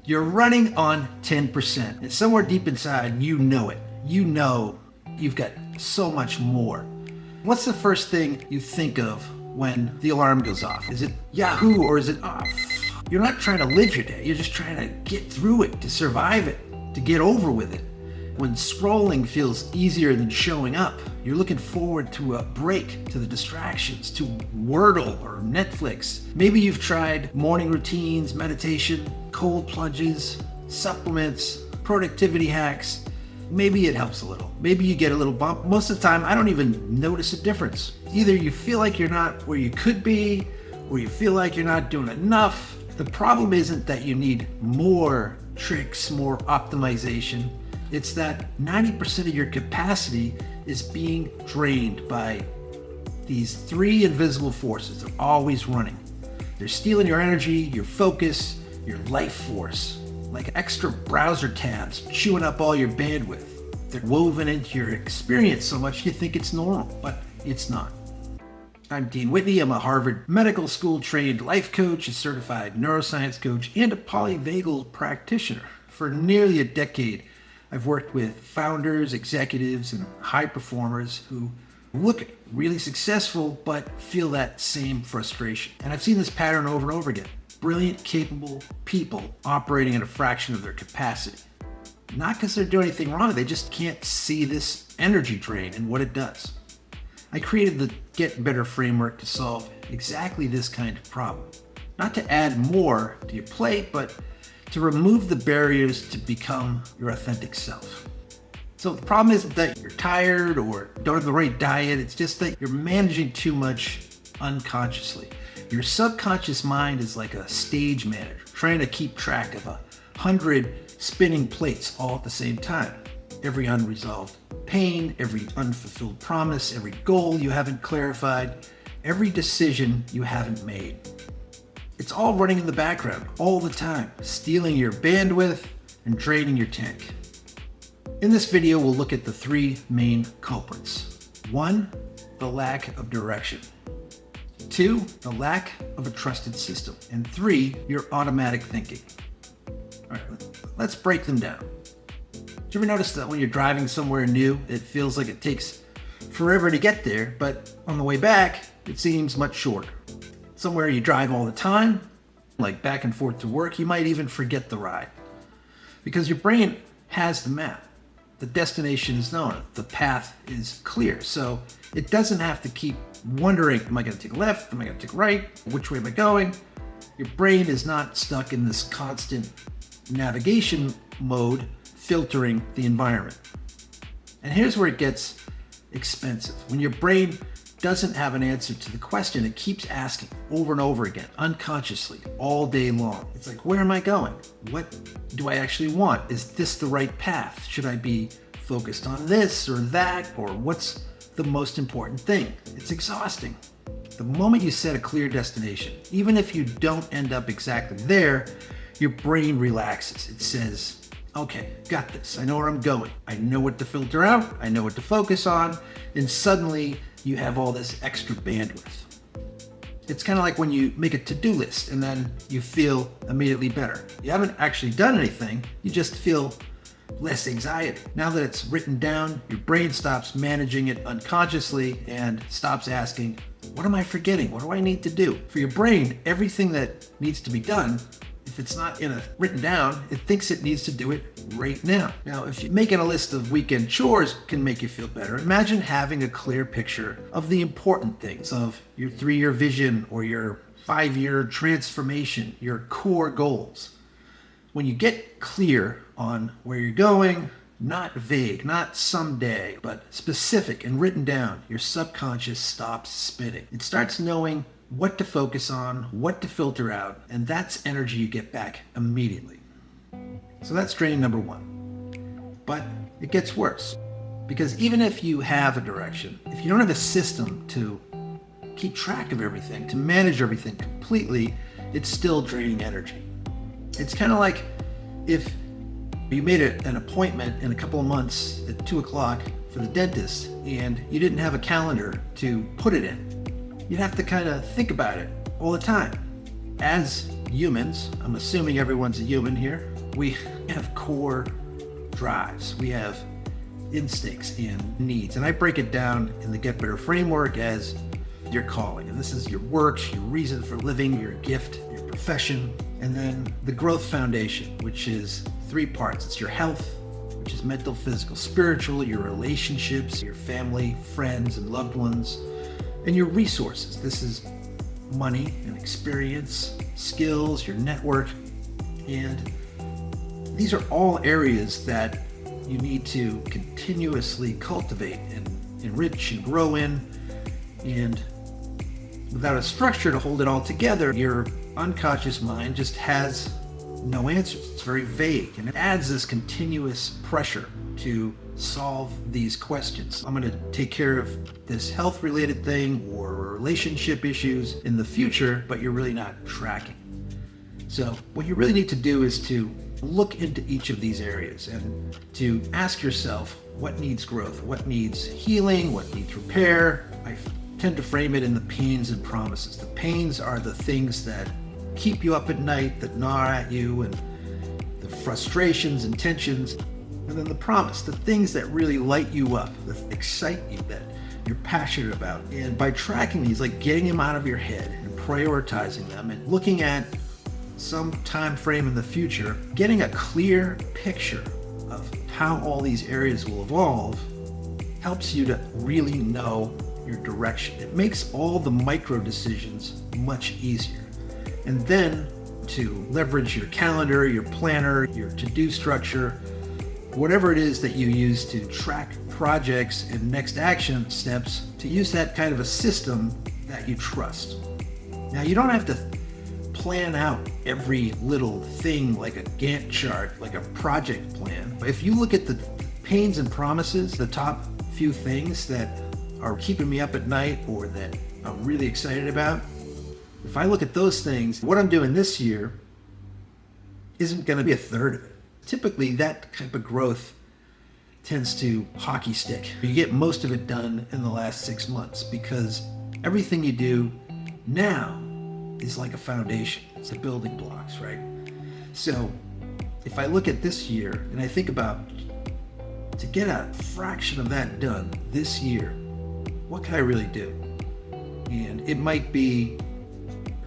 You're running on 10%. And somewhere deep inside, you know it. You know you've got so much more. What's the first thing you think of when the alarm goes off? Is it Yahoo or is it off? You're not trying to live your day. You're just trying to get through it, to survive it, to get over with it. When scrolling feels easier than showing up, you're looking forward to a break, to the distractions, to Wordle or Netflix. Maybe you've tried morning routines, meditation, cold plunges, supplements, productivity hacks. Maybe it helps a little. Maybe you get a little bump. Most of the time, I don't even notice a difference. Either you feel like you're not where you could be, or you feel like you're not doing enough. The problem isn't that you need more tricks, more optimization. It's that 90% of your capacity is being drained by these three invisible forces. They're always running. They're stealing your energy, your focus, your life force, like extra browser tabs chewing up all your bandwidth. They're woven into your experience so much you think it's normal, but it's not. I'm Dean Whitney. I'm a Harvard Medical School trained life coach, a certified neuroscience coach, and a polyvagal practitioner. For nearly a decade, I've worked with founders, executives, and high performers who look really successful but feel that same frustration. And I've seen this pattern over and over again. Brilliant, capable people operating at a fraction of their capacity. Not because they're doing anything wrong, they just can't see this energy drain and what it does. I created the Get Better framework to solve exactly this kind of problem. Not to add more to your plate, but to remove the barriers to become your authentic self. So the problem isn't that you're tired or don't have the right diet, it's just that you're managing too much unconsciously. Your subconscious mind is like a stage manager, trying to keep track of 100 spinning plates all at the same time. Every unresolved pain, every unfulfilled promise, every goal you haven't clarified, every decision you haven't made. It's all running in the background all the time, stealing your bandwidth and draining your tank. In this video, we'll look at the three main culprits. 1, the lack of direction. 2, the lack of a trusted system. And 3, your automatic thinking. All right, let's break them down. Do you ever notice that when you're driving somewhere new, it feels like it takes forever to get there, but on the way back, it seems much shorter? Somewhere you drive all the time, like back and forth to work, you might even forget the ride. Because your brain has the map. The destination is known. The path is clear. So it doesn't have to keep wondering, am I going to take left? Am I going to take right? Which way am I going? Your brain is not stuck in this constant navigation mode, filtering the environment. And here's where it gets expensive. When your brain doesn't have an answer to the question, it keeps asking over and over again, unconsciously, all day long. It's like, where am I going? What do I actually want? Is this the right path? Should I be focused on this or that? Or what's the most important thing? It's exhausting. The moment you set a clear destination, even if you don't end up exactly there, your brain relaxes. It says, okay, got this. I know where I'm going. I know what to filter out. I know what to focus on. And suddenly you have all this extra bandwidth. It's kind of like when you make a to-do list and then you feel immediately better. You haven't actually done anything. You just feel less anxiety. Now that it's written down, your brain stops managing it unconsciously and stops asking, what am I forgetting? What do I need to do? For your brain, everything that needs to be done, if it's not written down, it thinks it needs to do it right now. Now, if making a list of weekend chores can make you feel better, imagine having a clear picture of the important things, of your 3-year vision or your 5-year transformation, your core goals. When you get clear on where you're going, not vague, not someday, but specific and written down, your subconscious stops spinning. It starts knowing what to focus on, what to filter out, and that's energy you get back immediately. So that's drain number 1. But it gets worse, because even if you have a direction, if you don't have a system to keep track of everything, to manage everything completely, it's still draining energy. It's kind of like if you made an appointment in a couple of months at 2 o'clock for the dentist and you didn't have a calendar to put it in. You'd have to kind of think about it all the time. As humans, I'm assuming everyone's a human here, we have core drives. We have instincts and needs. And I break it down in the Get Better framework as your calling. And this is your work, your reason for living, your gift, your profession. And then the growth foundation, which is 3 parts. It's your health, which is mental, physical, spiritual, your relationships, your family, friends, and loved ones, and your resources. This is money and experience, skills, your network, and these are all areas that you need to continuously cultivate and enrich and grow in. And without a structure to hold it all together, your unconscious mind just has no answers. It's very vague, and it adds this continuous pressure to solve these questions. I'm going to take care of this health-related thing or relationship issues in the future, but you're really not tracking. So what you really need to do is to look into each of these areas and to ask yourself what needs growth, what needs healing, what needs repair. I tend to frame it in the pains and promises. The pains are the things that keep you up at night, that gnaw at you, and the frustrations and tensions. And then the promise, the things that really light you up, that excite you, that you're passionate about. And by tracking these, like getting them out of your head and prioritizing them and looking at some time frame in the future, getting a clear picture of how all these areas will evolve helps you to really know your direction. It makes all the micro decisions much easier. And then to leverage your calendar, your planner, your to-do structure, whatever it is that you use to track projects and next action steps, to use that kind of a system that you trust. Now, you don't have to plan out every little thing like a Gantt chart, like a project plan. If you look at the pains and promises, the top few things that are keeping me up at night or that I'm really excited about, if I look at those things, what I'm doing this year isn't going to be a third of it. Typically, that type of growth tends to hockey stick. You get most of it done in the last 6 months because everything you do now is like a foundation. It's the building blocks, right? So if I look at this year and I think about to get a fraction of that done this year, what can I really do? And it might be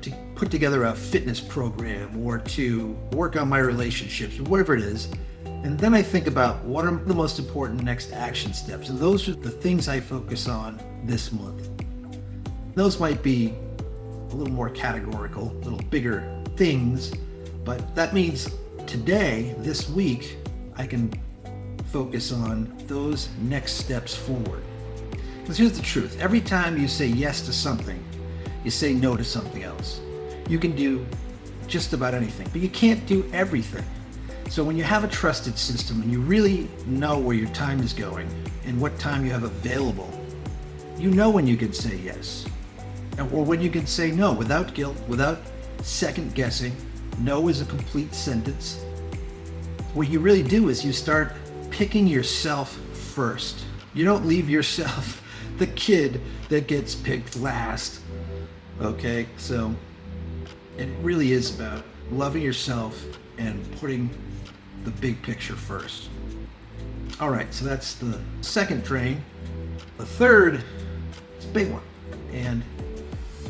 to put together a fitness program or to work on my relationships or whatever it is. And then I think about what are the most important next action steps. And those are the things I focus on this month. Those might be a little more categorical, a little bigger things, but that means today, this week, I can focus on those next steps forward. Because here's the truth. Every time you say yes to something, you say no to something else. You can do just about anything, but you can't do everything. So when you have a trusted system and you really know where your time is going and what time you have available, you know when you can say yes or when you can say no without guilt, without second guessing. No is a complete sentence. What you really do is you start picking yourself first. You don't leave yourself the kid that gets picked last. Okay, so it really is about loving yourself and putting the big picture first. All right, so that's the second drain. The third is a big one. And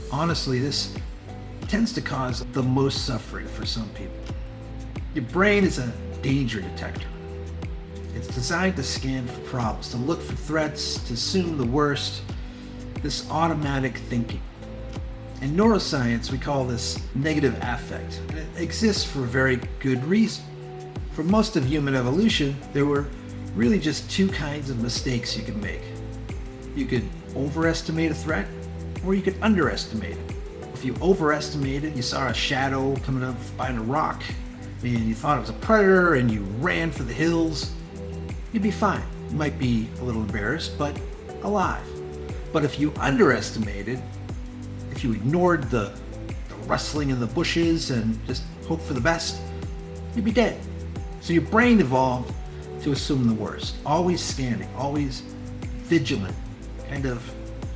honestly, this tends to cause the most suffering for some people. Your brain is a danger detector. It's designed to scan for problems, to look for threats, to assume the worst, this automatic thinking. In neuroscience, we call this negative affect, and it exists for a very good reason. For most of human evolution, there were really just 2 kinds of mistakes you could make. You could overestimate a threat, or you could underestimate it. If you overestimated, you saw a shadow coming up behind a rock, and you thought it was a predator, and you ran for the hills, you'd be fine. You might be a little embarrassed, but alive. But if you underestimated, if you ignored the rustling in the bushes and just hoped for the best, you'd be dead. So your brain evolved to assume the worst, always scanning, always vigilant, kind of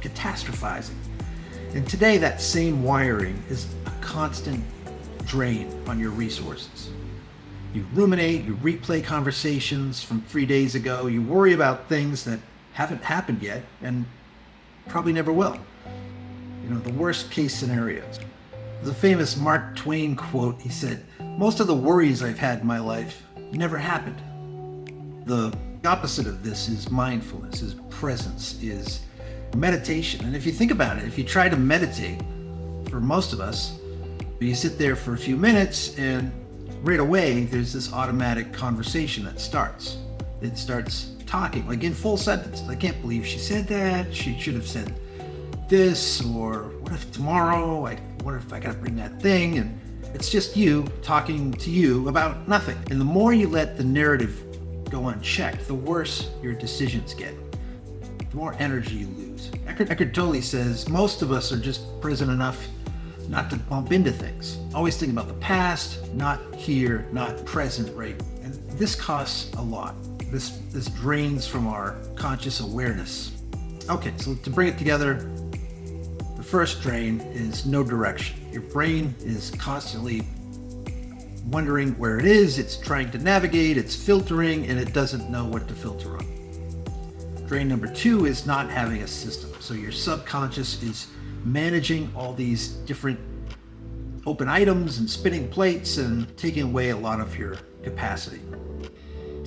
catastrophizing. And today that same wiring is a constant drain on your resources. You ruminate, you replay conversations from 3 days ago, you worry about things that haven't happened yet and probably never will. The worst case scenarios. There's a famous Mark Twain quote. He said, "Most of the worries I've had in my life never happened." The opposite of this is mindfulness, is presence, is meditation. And if you think about it, if you try to meditate, for most of us, you sit there for a few minutes and right away there's this automatic conversation that starts. It starts talking, like in full sentences. I can't believe she said that. She should have said this, or what if tomorrow, what if I gotta bring that thing? And it's just you talking to you about nothing. And the more you let the narrative go unchecked, the worse your decisions get, the more energy you lose. Eckhart Tolle says most of us are just present enough not to bump into things. Always thinking about the past, not here, not present, right? And this costs a lot. This drains from our conscious awareness. Okay, so to bring it together, the first drain is no direction. Your brain is constantly wondering where it is, it's trying to navigate, it's filtering, and it doesn't know what to filter on. Drain number 2 is not having a system. So your subconscious is managing all these different open items and spinning plates and taking away a lot of your capacity.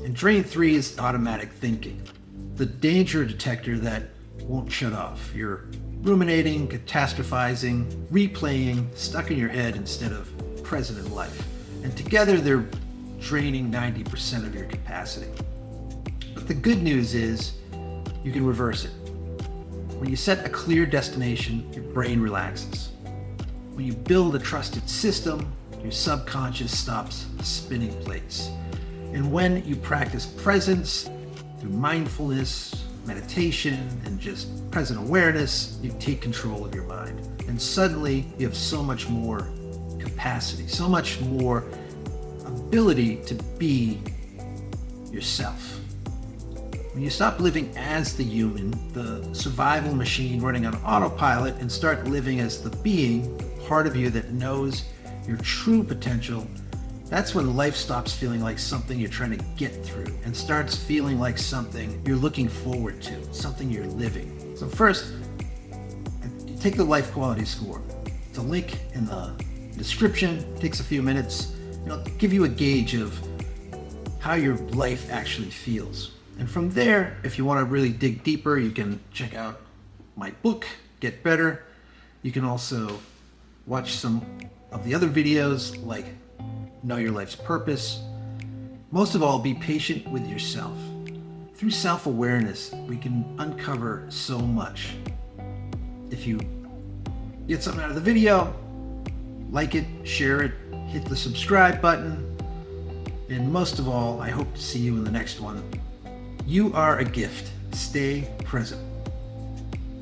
And drain 3 is automatic thinking, the danger detector that won't shut off. You're ruminating, catastrophizing, replaying, stuck in your head instead of present in life. And together they're draining 90% of your capacity. But the good news is you can reverse it. When you set a clear destination, your brain relaxes. When you build a trusted system, your subconscious stops spinning plates. And when you practice presence through mindfulness, meditation, and just present awareness, you take control of your mind. And suddenly you have so much more capacity, so much more ability to be yourself. When you stop living as the human, the survival machine running on autopilot, and start living as the being, the part of you that knows your true potential, that's when life stops feeling like something you're trying to get through and starts feeling like something you're looking forward to, something you're living. So first, take the life quality score. It's a link in the description. It takes a few minutes. It'll give you a gauge of how your life actually feels. And from there, if you want to really dig deeper, you can check out my book, Get Better. You can also watch some of the other videos like Know Your Life's Purpose. Most of all, be patient with yourself. Through self-awareness, we can uncover so much. If you get something out of the video, like it, share it, hit the subscribe button, and most of all, I hope to see you in the next one. You are a gift. Stay present.